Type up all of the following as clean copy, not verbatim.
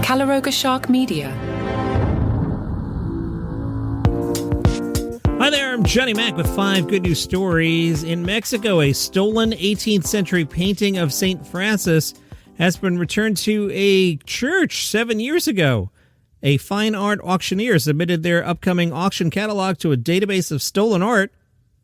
Caloroga Shark Media. Hi there, I'm Johnny Mac with 5 good news stories. In Mexico, a stolen 18th century painting of St. Francis has been returned to a church 7 years ago. A fine art auctioneer submitted their upcoming auction catalog to a database of stolen art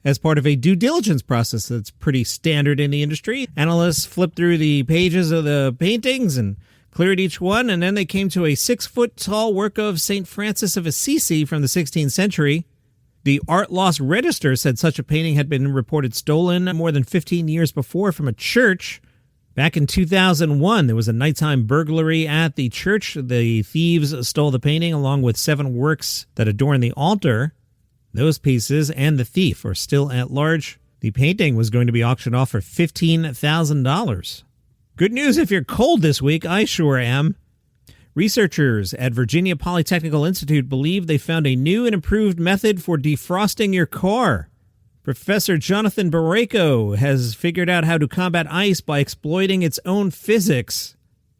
as part of a due diligence process that's pretty standard in the industry. Analysts flipped through the pages of the paintings and cleared each one, and then they came to a 6-foot-tall work of St. Francis of Assisi from the 16th century. The Art Loss Register said such a painting had been reported stolen more than 15 years before from a church. Back in 2001, there was a nighttime burglary at the church. The thieves stole the painting along with 7 works that adorn the altar. Those pieces and the thief are still at large. The painting was going to be auctioned off for $15,000. Good news if you're cold this week. I sure am. Researchers at Virginia Polytechnical Institute believe they found a new and improved method for defrosting your car. Professor Jonathan Barreco has figured out how to combat ice by exploiting its own physics.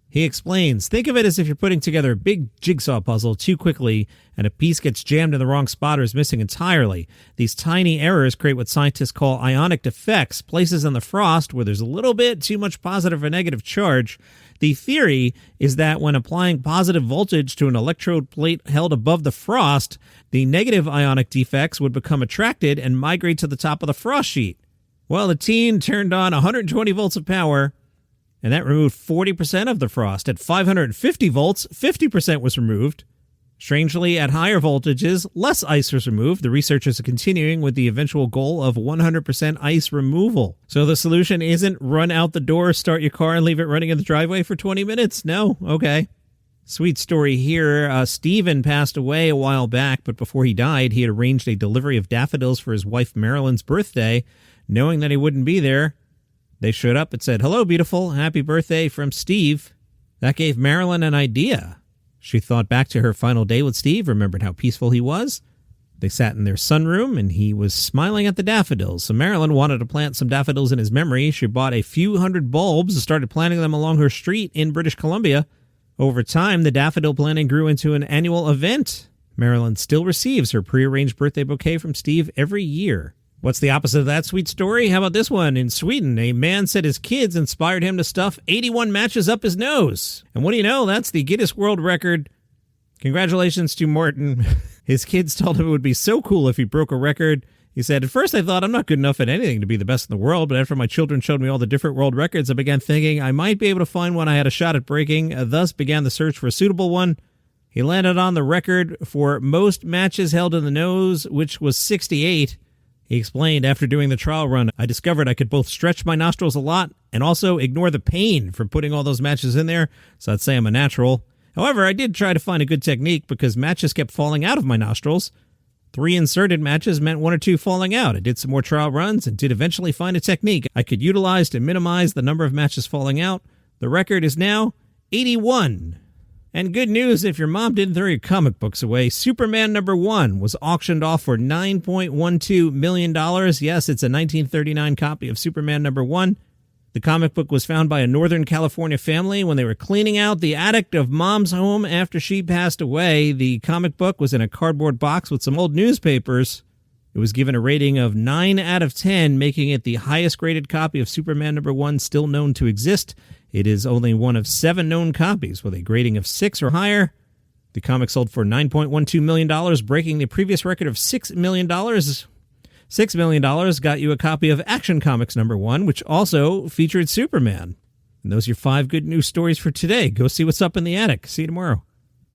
He explains, think of it as if you're putting together a big jigsaw puzzle too quickly and a piece gets jammed in the wrong spot or is missing entirely. These tiny errors create what scientists call ionic defects, places in the frost where there's a little bit too much positive or negative charge. The theory is that when applying positive voltage to an electrode plate held above the frost, the negative ionic defects would become attracted and migrate to the top of the frost sheet. Well, the team turned on 120 volts of power, and that removed 40% of the frost. At 550 volts, 50% was removed. Strangely, at higher voltages, less ice was removed. The researchers are continuing with the eventual goal of 100% ice removal. So the solution isn't run out the door, start your car, and leave it running in the driveway for 20 minutes? No? Okay. Sweet story here. Stephen passed away a while back, but before he died, he had arranged a delivery of daffodils for his wife Marilyn's birthday, knowing that he wouldn't be there. They showed up and said, "Hello, beautiful. Happy birthday from Steve." That gave Marilyn an idea. She thought back to her final day with Steve, remembered how peaceful he was. They sat in their sunroom, and he was smiling at the daffodils. So Marilyn wanted to plant some daffodils in his memory. She bought a few hundred bulbs and started planting them along her street in British Columbia. Over time, the daffodil planting grew into an annual event. Marilyn still receives her prearranged birthday bouquet from Steve every year. What's the opposite of that sweet story? How about this one? In Sweden, a man said his kids inspired him to stuff 81 matches up his nose. And what do you know? That's the Guinness World Record. Congratulations to Martin. His kids told him it would be so cool if he broke a record. He said, "At first I thought I'm not good enough at anything to be the best in the world, but after my children showed me all the different world records, I began thinking I might be able to find one I had a shot at breaking, thus began the search for a suitable one." He landed on the record for most matches held in the nose, which was 68. He explained, after doing the trial run, I discovered I could both stretch my nostrils a lot and also ignore the pain from putting all those matches in there, so I'd say I'm a natural. However, I did try to find a good technique because matches kept falling out of my nostrils. 3 inserted matches meant 1 or 2 falling out. I did some more trial runs and did eventually find a technique I could utilize to minimize the number of matches falling out. The record is now 81. And good news, if your mom didn't throw your comic books away, Superman #1 was auctioned off for $9.12 million. Yes, it's a 1939 copy of Superman #1. The comic book was found by a Northern California family when they were cleaning out the attic of Mom's home after she passed away. The comic book was in a cardboard box with some old newspapers. It was given a rating of 9 out of 10, making it the highest graded copy of Superman #1 still known to exist. It is only one of 7 known copies with a grading of 6 or higher. The comic sold for $9.12 million, breaking the previous record of $6 million. $6 million got you a copy of Action Comics #1, which also featured Superman. And those are your 5 good news stories for today. Go see what's up in the attic. See you tomorrow.